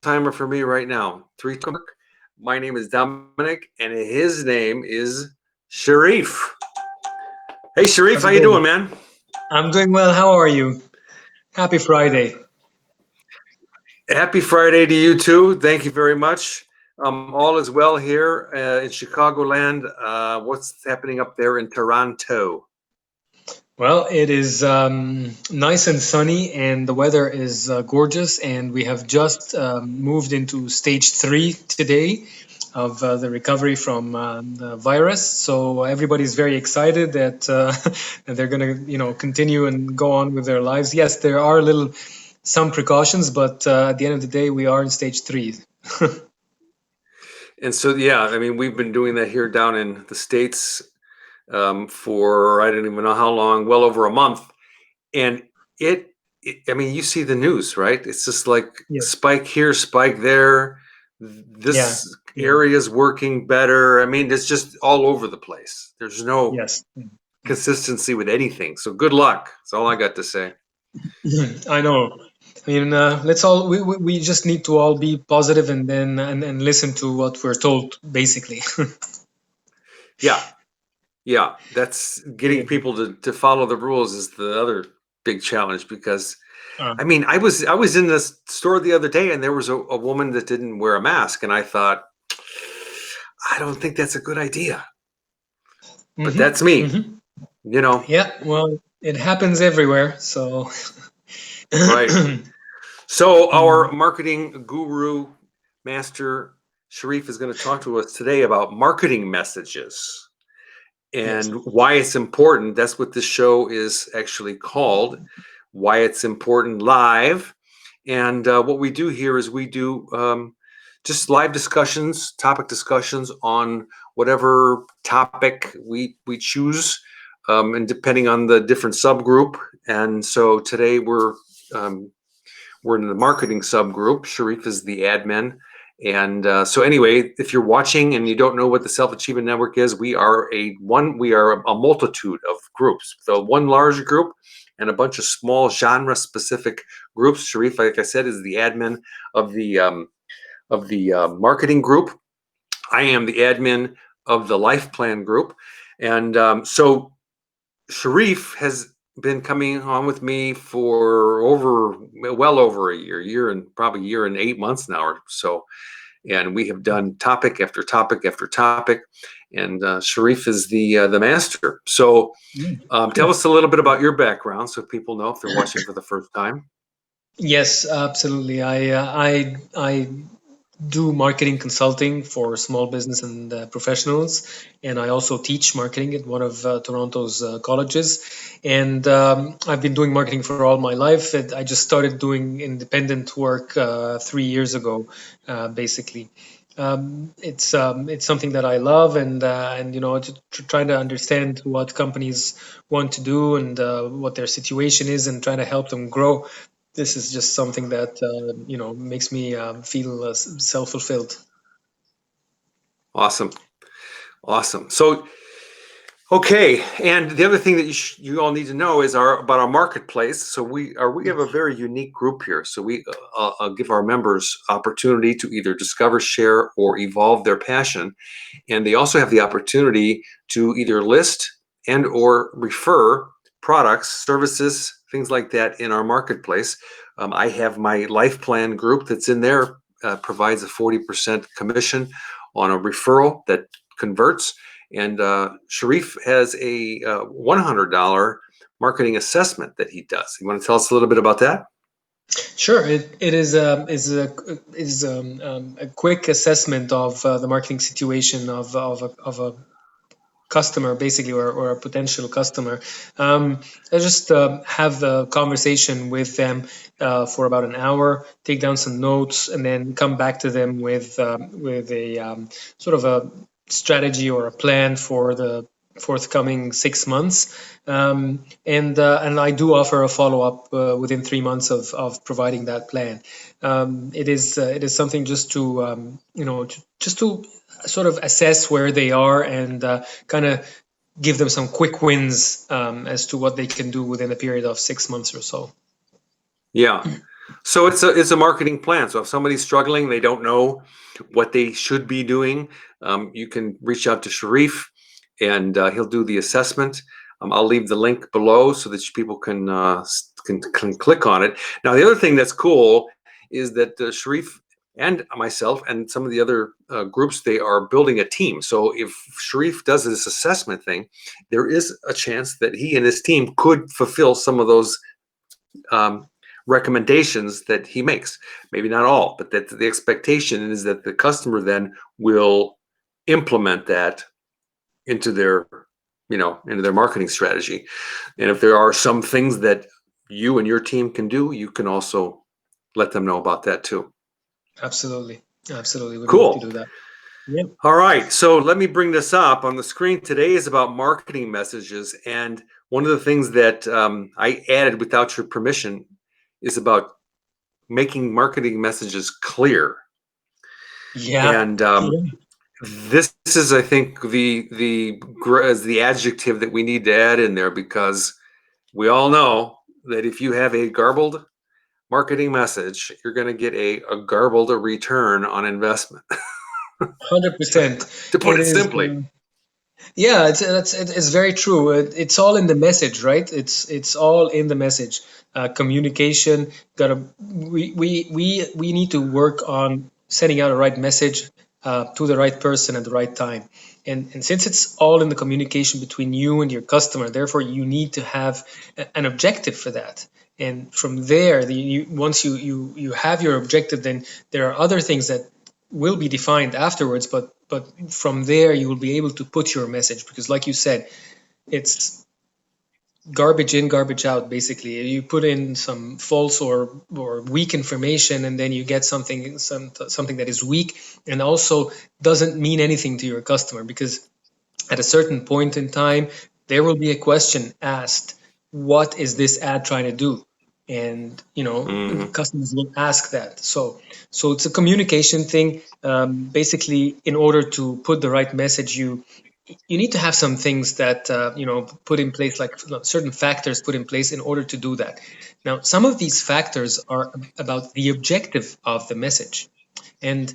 timer for me right now. Three. My name is Dominic, and his name is Sharif. Hey, Sharif, How's how it you doing, going? man? I'm doing well. How are you? Happy Friday. Happy Friday to you too. Thank you very much. All is well here in Chicagoland. What's happening up there in Toronto? Well, it is nice and sunny, and the weather is gorgeous. And we have just moved into stage three today of the recovery from the virus. So everybody's very excited that that they're going to, continue and go on with their lives. Yes, there are some precautions, but at the end of the day, we are in stage three. And so, yeah, I mean, we've been doing that here down in the States for I don't even know how long, well over a month. And I mean, you see the news, right? It's just like Yes. spike here, spike there. Yeah. This Yeah. area is working better. I mean, it's just all over the place. There's no Yes. consistency with anything. So good luck. That's all I got to say. I know. I mean, let's all we just need to all be positive and then and listen to what we're told, basically. Yeah, yeah. That's Yeah. getting people to follow the rules is the other big challenge because Uh, I mean, I was in this store the other day and there was a woman that didn't wear a mask and I thought, I don't think that's a good idea. But hmm that's me, hmm you know. Yeah. Well, it happens everywhere. So. Right. So Mm, our marketing guru master Sharif is going to talk to us today about marketing messages yes. and why it's important. That's what this show is actually called, why it's important live. And what we do here is we do just live discussions, topic discussions on whatever topic we choose, and depending on the different subgroup. And so today um, we're in the marketing subgroup. Sharif is the admin. And so anyway, if you're watching and you don't know what the Self Achievement Network is, we are a multitude of groups. So one large group and a bunch of small genre specific groups. Sharif, like I said, is the admin of the marketing group. I am the admin of the life plan group. And so Sharif has been coming on with me for well over a year and probably a year and 8 months now or so. And we have done topic after topic after topic. And Sharif is the master. So tell Cool. us a little bit about your background so people know if they're watching for the first time. Yes, absolutely. I do marketing consulting for small business and professionals, and I also teach marketing at one of Toronto's colleges. And I've been doing marketing for all my life. And I just started doing independent work 3 years ago, basically. It's something that I love, and trying to understand what companies want to do and what their situation is, and trying to help them grow. This is just something that makes me feel self-fulfilled. Awesome. Awesome. So okay, and the other thing that you all need to know is about our marketplace. So we have a very unique group here. So we give our members opportunity to either discover, share, or evolve their passion, and they also have the opportunity to either list and or refer products, services, things like that in our marketplace. I have my life plan group that's in there, provides a 40% commission on a referral that converts. And Sharif has a $100 marketing assessment that he does. You want to tell us a little bit about that? Sure, it is a quick assessment of the marketing situation of a customer, basically, or a potential customer. I just have a conversation with them for about an hour, take down some notes, and then come back to them with a sort of a strategy or a plan for the forthcoming 6 months. And I do offer a follow up within 3 months of providing that plan. It is something just to just to sort of assess where they are and kind of give them some quick wins as to what they can do within a period of 6 months or so. Yeah. So it's a marketing plan. So if somebody's struggling, they don't know what they should be doing, you can reach out to Sharif, and he'll do the assessment. I'll leave the link below so that people can click on it. Now, the other thing that's cool is that Sharif and myself and some of the other groups, they are building a team. So if Sharif does this assessment thing, there is a chance that he and his team could fulfill some of those recommendations that he makes. Maybe not all, but that the expectation is that the customer then will implement that into their into their marketing strategy. And if there are some things that you and your team can do, you can also let them know about that too. Absolutely. Absolutely. Would love to Cool. do that. Yeah. All right, so let me bring this up. On the screen today is about marketing messages, and one of the things that I added without your permission is about making marketing messages clear. Yeah. And Yeah. this is, I think, the adjective that we need to add in there, because we all know that if you have a garbled marketing message, you're going to get a garbled return on investment. 100%. To put It it is. simply. Yeah, it's very true. It's all in the message, right? It's all in the message. Communication. Gotta we need to work on sending out a right message to the right person at the right time. And since it's all in the communication between you and your customer, therefore you need to have an objective for that. And from there, once you have your objective, then there are other things that will be defined afterwards, but from there you will be able to put your message, because like you said, it's garbage in, garbage out. Basically, you put in some false or weak information, and then you get something that is weak and also doesn't mean anything to your customer, because at a certain point in time there will be a question asked, what is this ad trying to do? And customers will ask that. So it's a communication thing. Basically, in order to put the right message, you need to have some things that put in place, like certain factors put in place in order to do that. Now, some of these factors are about the objective of the message. And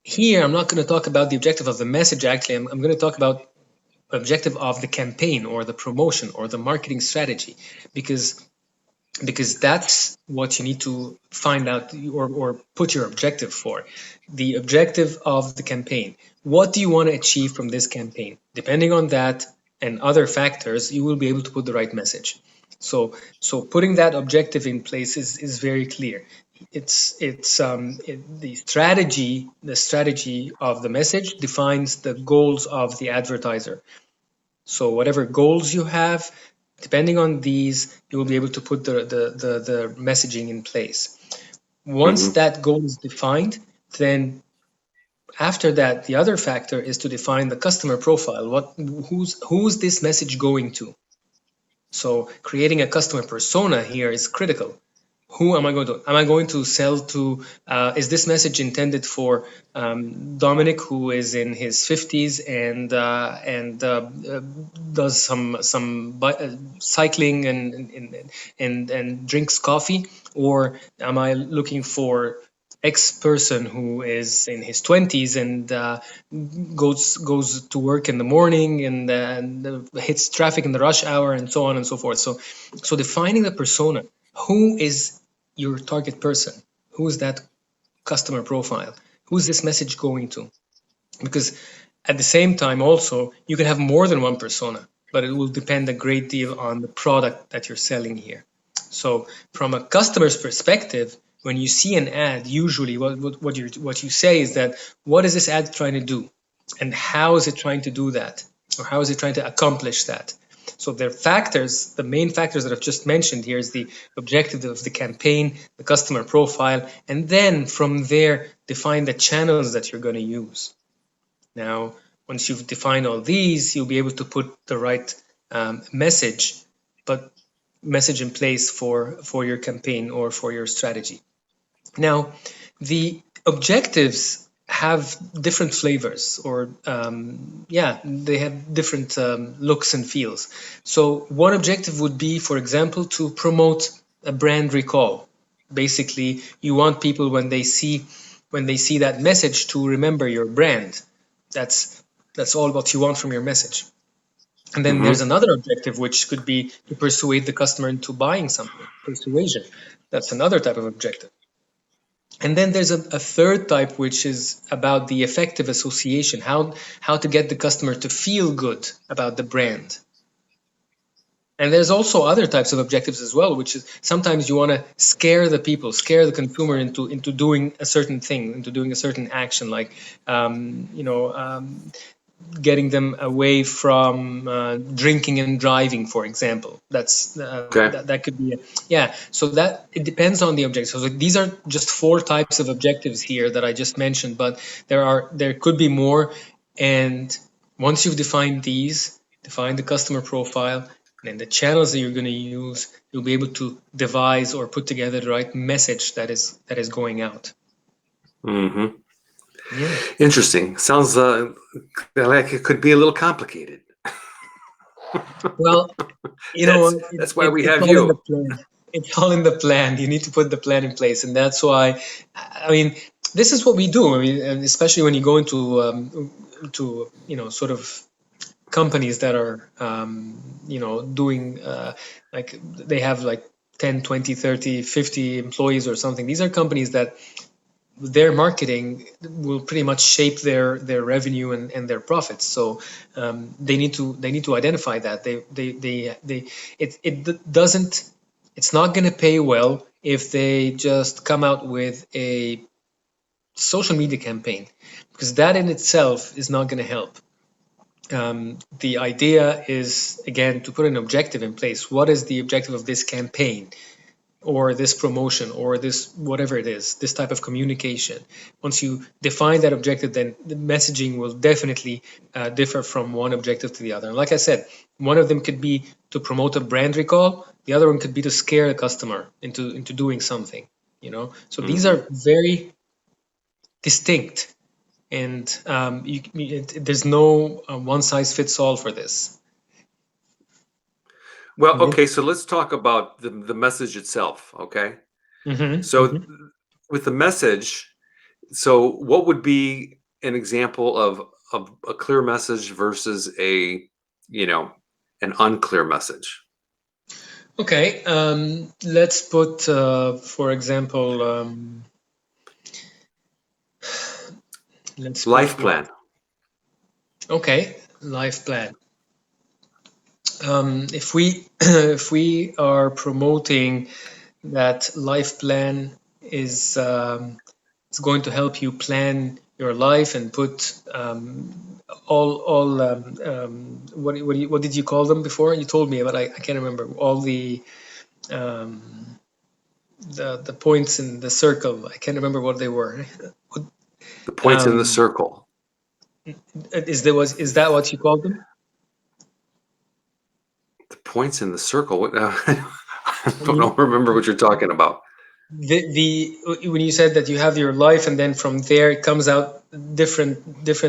here I'm not going to talk about the objective of the message. Actually, I'm going to talk about objective of the campaign or the promotion or the marketing strategy, because that's what you need to find out, or put your objective for. The objective of the campaign. What do you want to achieve from this campaign? Depending on that and other factors, you will be able to put the right message. So putting that objective in place is very clear. The strategy of the message defines the goals of the advertiser. So whatever goals you have, depending on these, you will be able to put the messaging in place. Once that goal is defined, then after that, the other factor is to define the customer profile. Who's this message going to? So creating a customer persona here is critical. Who am I going to sell to? Is this message intended for Dominic, who is in his 50s and does some cycling and drinks coffee? Or am I looking for X person who is in his 20s and goes to work in the morning and hits traffic in the rush hour, and so on and so forth? So defining the persona. Who is your target person? Who is that customer profile? Who is this message going to? Because at the same time, also, you can have more than one persona, but it will depend a great deal on the product that you're selling here. So from a customer's perspective, when you see an ad, usually what you say is that, what is this ad trying to do? And how is it trying to do that? Or how is it trying to accomplish that? So the main factors that I've just mentioned here is the objective of the campaign, the customer profile, and then from there, define the channels that you're going to use. Now, once you've defined all these, you'll be able to put the right message in place for your campaign or for your strategy. Now, the objectives have different flavors, or they have different looks and feels. So one objective would be, for example, to promote a brand recall. basically you want people when they see that message to remember your brand. That's all what you want from your message. And then there's Mm-hmm. another objective, which could be to persuade the customer into buying something. Persuasion. That's another type of objective. And then there's a third type, which is about the effective association, how to get the customer to feel good about the brand. And there's also other types of objectives as well, which is sometimes you want to scare the people, scare the consumer into doing a certain thing, into doing a certain action, like getting them away from drinking and driving, for example. Okay. That could be yeah. So that it depends on the objective. So these are just 4 types of objectives here that I just mentioned, but there could be more. And once you've defined these, define the customer profile, and then the channels that you're going to use, you'll be able to devise or put together the right message that is going out. Mm-hmm. Yeah. Interesting. Sounds like it could be a little complicated. Well, That's why we it's have all in the you. plan. It's all in the plan. You need to put the plan in place, and that's why. I mean, this is what we do. I mean, and especially when you go into sort of companies that are doing like they have like 10, 20, 30, 50 employees or something. These are companies that their marketing will pretty much shape their revenue and their profits. So they need to identify that it doesn't, it's not going to pay well if they just come out with a social media campaign, because that in itself is not going to help. The idea is, again, to put an objective in place. What is the objective of this campaign, or this promotion, or this whatever it is, this type of communication? Once you define that objective, then the messaging will definitely differ from one objective to the other. And like I said, one of them could be to promote a brand recall. The other one could be to scare the customer into doing something. So these Mm-hmm. are very distinct, and there's no one size fits all for this. Well, okay, so let's talk about the message itself, okay? Mm-hmm, So mm-hmm. with the message, so what would be an example of a clear message versus an unclear message? Okay, let's put, for example, let's Life put what? plan. Okay, life plan. If we if we are promoting that life plan is going to help you plan your life and put all what did you call them before? You told me, but I can't remember all um, the points in the circle. I can't remember what they were. The points in the Um, circle. is that what you called them? The points in the circle. What, I don't remember what you're talking about. The when you said that you have your life, and then from there it comes out different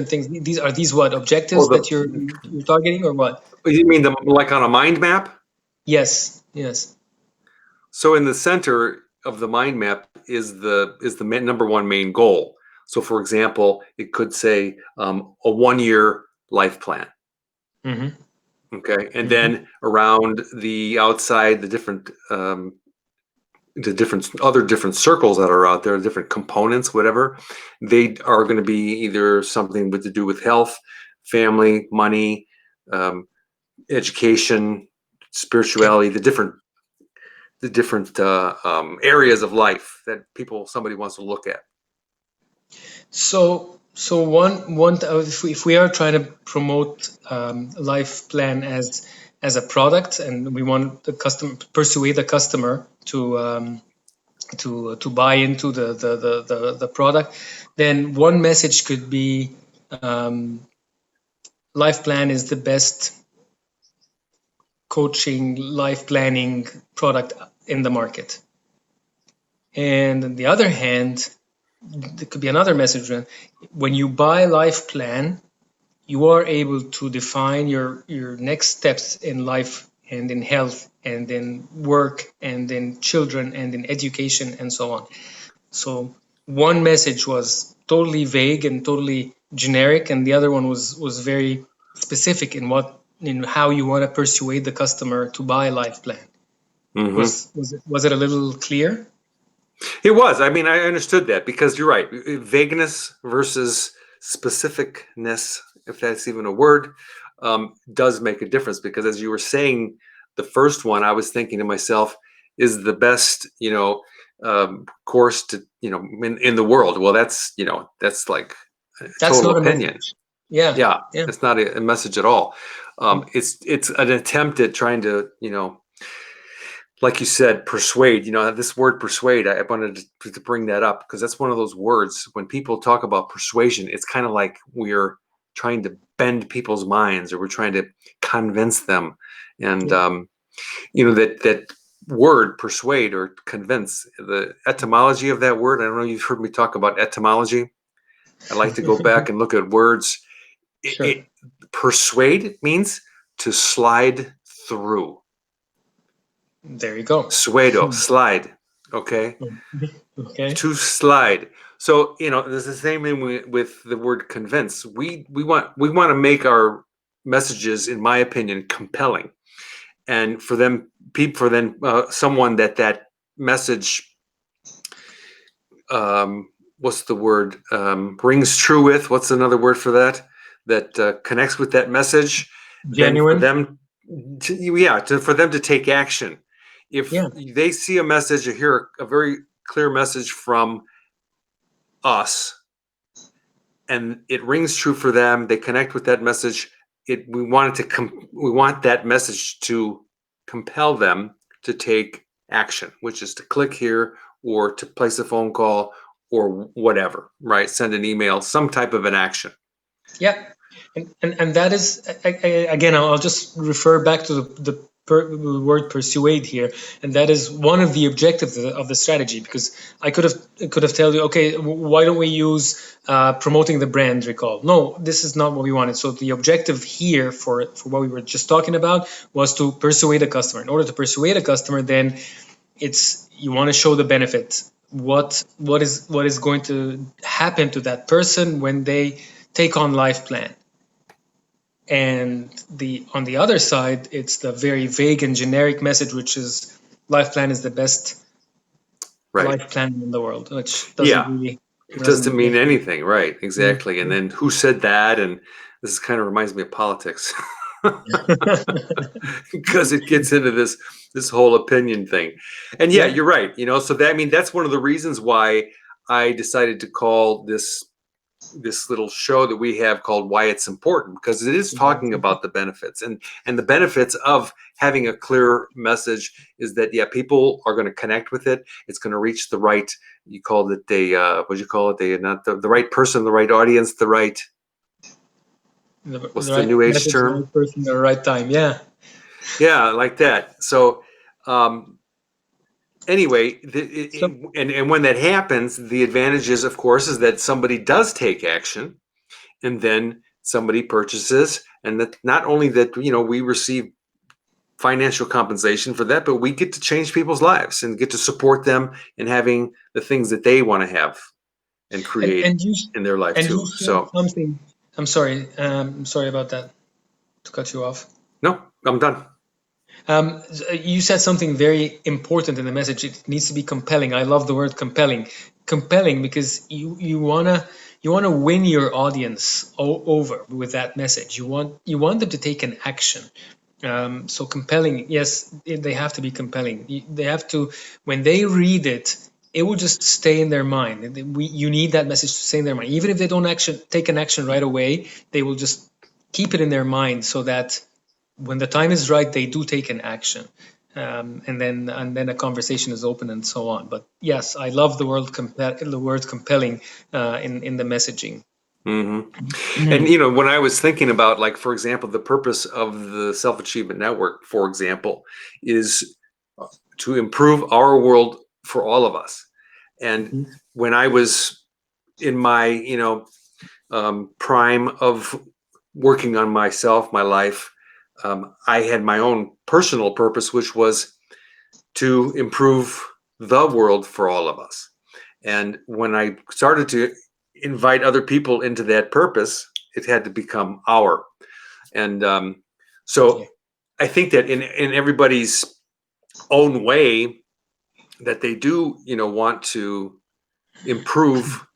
things. These what objectives Oh, that you're targeting, or what? you mean like on a mind map? Yes, yes. So in the center of the mind map is the number one main goal. So for example, it could say a 1-year life plan. Mm-hmm. Okay, and Mm-hmm. then around the outside, the different other different circles that are out there, different components, whatever, they are going to be either something to do with health, family, money, education, spirituality, the different areas of life that somebody wants to look at. So if we are trying to promote life plan as a product, and we want the customer, persuade the customer to buy into the product, then one message could be life plan is the best coaching life planning product in the market. And on the other hand, there could be another message. When you buy life plan, you are able to define your next steps in life and in health and in work and in children and in education and so on. So one message was totally vague and totally generic, and the other one was very specific in how you want to persuade the customer to buy a life plan. Hmm. Was it a little clear? It was. I mean, I understood that because you're right. Vagueness versus specificness, if that's even a word, does make a difference. Because as you were saying, the first one, I was thinking to myself, is the best, course to, in the world. Well, that's like a That's total not a opinion. message. Yeah, Yeah, yeah. it's not a message at all. It's an attempt at trying to, like you said, persuade. This word persuade, I wanted to bring that up because that's one of those words. When people talk about persuasion, it's kind of like we're trying to bend people's minds, or we're trying to convince them. And Yeah. that word persuade or convince, the etymology of that word, I don't know, you've heard me talk about etymology. I like to go back and look at words. Sure. It persuade means to slide through. There you go. Suedo, slide. Okay. Okay. To slide. So there's the same thing with the word convince. We want to make our messages, in my opinion, compelling, and for them, someone that message, what's the word, rings true with. What's another word for that? That connects with that message. Then for Genuine. them, for them to take action. If Yeah. they see a message or hear a very clear message from us, and it rings true for them, they connect with that message. We want that message to compel them to take action, which is to click here or to place a phone call or whatever, right? Send an email, some type of an action. Yeah. And that is, again, I'll just refer back to the word persuade here, and that is one of the objectives of the strategy. Because I could have told you, okay, why don't we use promoting the brand recall? No, this is not what we wanted. So the objective here for what we were just talking about was to persuade a customer. In order to persuade a customer, then you want to show the benefit. What is going to happen to that person when they take on life plan? And on the other side, it's the very vague and generic message, which is life plan is the best Right. life plan in the world, which doesn't Yeah. really It doesn't mean make anything, right? Exactly. And Mm. then who said that? And this kind of reminds me of politics. Because it gets into this whole opinion thing. And yeah, Yeah. you're right. So that's one of the reasons why I decided to call this little show that we have called Why It's Important, because it is talking about the benefits, and the benefits of having a clear message is that, yeah, people are going to connect with it. It's going to reach the right, you called it what'd you call it? Not the right person, the right audience, the right, what's the right new age message, the term? right person, the right time. Yeah. Yeah, like that. So, anyway, So and when that happens, the advantage is, of course, is that somebody does take action, and then somebody purchases, and that not only that we receive financial compensation for that, but we get to change people's lives and get to support them in having the things that they want to have and create and you in their life you too. said So something. I'm sorry about that, to cut you off. no, I'm done. You said something very important in the message. It needs to be compelling. I love the word compelling. Compelling because you wanna win your audience over with that message. You want them to take an action. So compelling, yes, they have to be compelling. They have to, when they read it, it will just stay in their mind. You need that message to stay in their mind. Even if they don't take an action right away, they will just keep it in their mind so that when the time is right, they do take an action, and then a conversation is open and so on. But yes, I love the word compelling in the messaging. Hmm. And Mhm. when I was thinking about, like, for example, the purpose of the Self Achievement Network, for example, is to improve our world for all of us. And Mhm. when I was in my prime of working on myself, my life, I had my own personal purpose, which was to improve the world for all of us. And when I started to invite other people into that purpose, it had to become our. And so Yeah. I think that in everybody's own way, that they do, want to improve,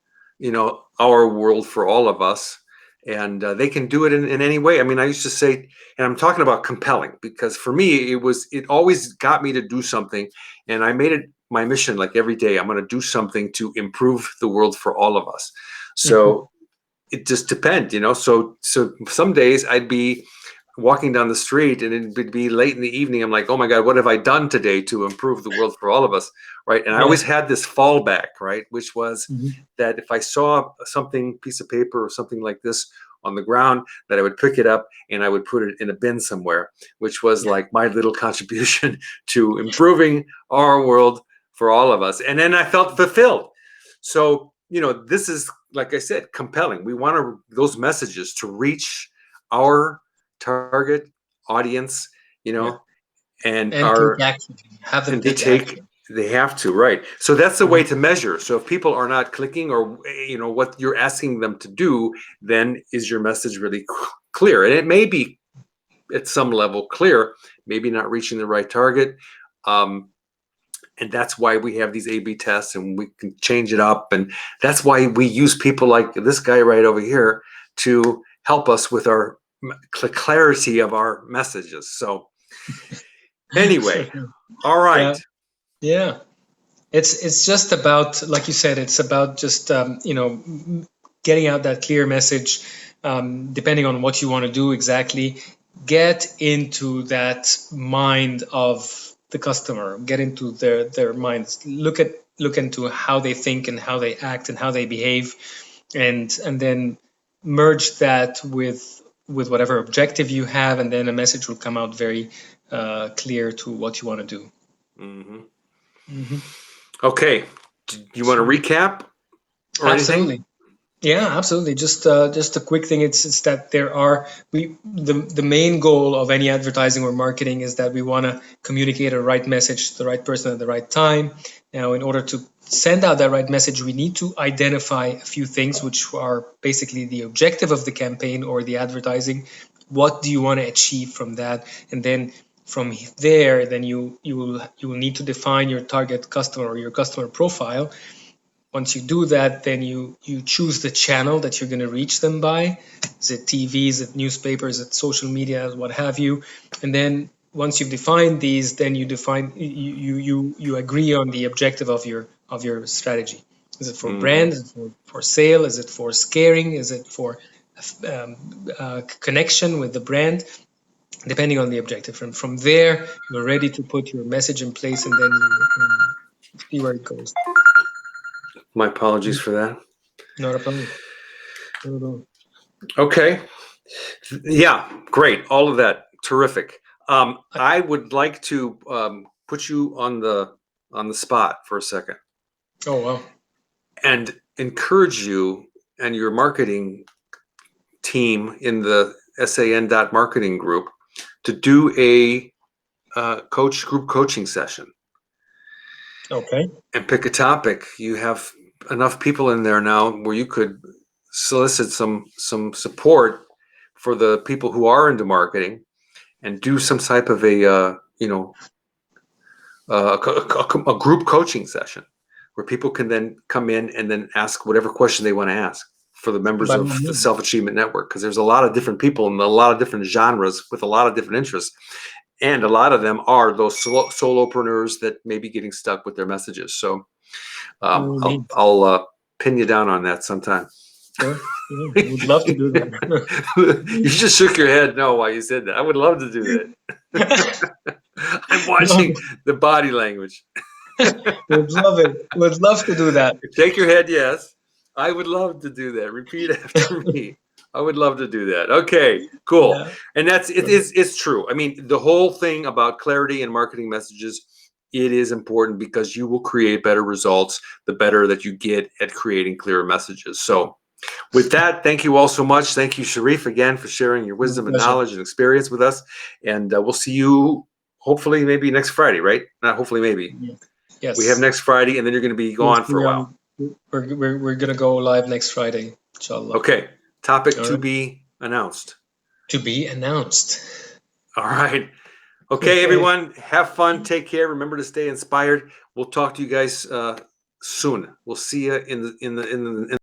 our world for all of us. And they can do it in any way. I mean, I used to say, and I'm talking about compelling, because for me, it always got me to do something. And I made it my mission, like every day, I'm going to do something to improve the world for all of us. Mhm. So it just depends, So some days I'd be walking down the street and it would be late in the evening. I'm like, oh my God, what have I done today to improve the world for all of us? Right. And I Yeah. always had this fallback, right? Which was Mhm. that if I saw something, piece of paper or something like this on the ground, that I would pick it up and I would put it in a bin somewhere, which was Yeah. like my little contribution to improving our world for all of us. And then I felt fulfilled. So, this is, like I said, compelling. We want those messages to reach our target audience, Yeah. and And take action. Have them and to take take, action. they have to, right? So that's the way Mhm. to measure. So if people are not clicking, or what you're asking them to do, then is your message really clear? And it may be at some level clear, maybe not reaching the right target. And that's why we have these A/B tests, and we can change it up. And that's why we use people like this guy right over here to help us with our clarity of our messages. So anyway, all Yeah. right. Yeah. It's just about, like you said, it's about just getting out that clear message, depending on what you want to do exactly. Get into that mind of the customer. Get into their minds. Look into how they think and how they act and how they behave, and then merge that with whatever objective you have, and then a message will come out very clear to what you want to do. Hmm. Hmm. Okay. Do you want to recap or anything? Absolutely. Yeah, absolutely. Just a quick thing. It's that there are the main goal of any advertising or marketing is that we want to communicate a right message to the right person at the right time. Now, in order to send out that right message, we need to identify a few things, which are basically the objective of the campaign or the advertising. What do you want to achieve from that? And then from there, then you will need to define your target customer or your customer profile. Once you do that, then you choose the channel that you're going to reach them by. Is it TV? Is it newspapers? Is it social media? What have you? And then once you've defined these, then you agree on the objective of your strategy. Is it for Hmm. brand? Is it for sale? Is it for scaring? Is it for connection with the brand? Depending on the objective. And from there, you're ready to put your message in place, and then you see where it goes. My apologies for that. Not a problem. Not at all. Okay. Yeah, great. All of that. Terrific. I would like to put you on the spot for a second Oh wow. and encourage you and your marketing team in the SAN marketing group to do a group coaching session Okay. and pick a topic. You have enough people in there now where you could solicit some support for the people who are into marketing, and do some type of a group coaching session where people can then come in and then ask whatever question they want to ask for the members By of all the means. Self Achievement Network, because there's a lot of different people in a lot of different genres with a lot of different interests, and a lot of them are those solopreneurs that may be getting stuck with their messages. So By all means. I'll pin you down on that sometime. Sure. Yeah, would love to do You that. just shook your head no while you said that. I would love to do that. I'm No, watching the body language. would love it. Would love to do that. Shake your head, yes. I would love to do that. Repeat after me. I would love to do that. Okay, cool. Yeah. And it's true. I mean, the whole thing about clarity and marketing messages, it is important because you will create better results the better that you get at creating clearer messages. So With that, thank you all so much. Thank you, Sharif, again for sharing your wisdom and Pleasure. knowledge and experience with us. And we'll see you hopefully maybe next Friday, right? Not hopefully, maybe. Yes. We have next Friday, and then you're going to be gone for a while. We're gonna go live next Friday, inshallah. Okay. Topic All to right. be announced. To be announced. All right. Okay, everyone, have fun. Take care. Remember to stay inspired. We'll talk to you guys soon. We'll see you in the